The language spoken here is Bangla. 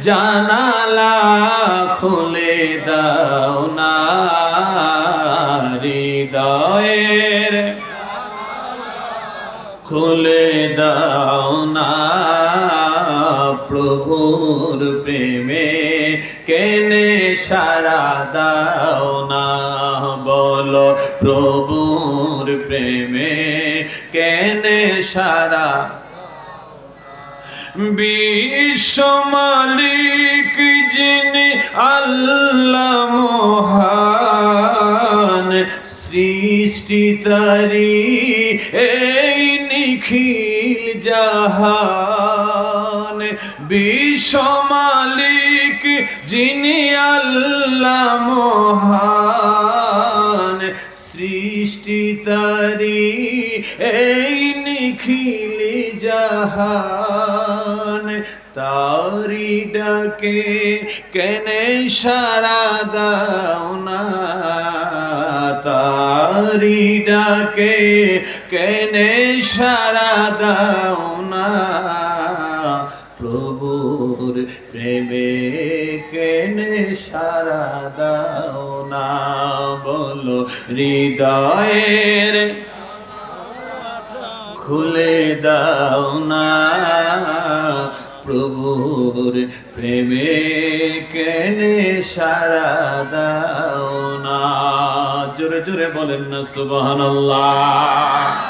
জানালা খুলে দাও না হৃদয়ের খুলে দাও না প্রভুর প্রেমে কেনে সারা দাও না বলো প্রভুর প্রেমে কেনে সারা বিশ্ব মালিক যিনি আল্লাহ মহান সৃষ্টি তারি এই নিখিল জাহান বিশ্ব মালিক যিনি আল্লাহ মহান সৃষ্টি তারি এই নিখিল জাহান তারি ডাকে কেনে সারা দাও না তারি ডাকে কেনে সারা দাও না প্রভুর প্রেমে কেনে সারা দাও না বলো হৃদয়ের খুলে দাও না প্রভুর প্রেমে কেনে সারা দাও না জোরে জোরে বলেন না সুবহানাল্লাহ।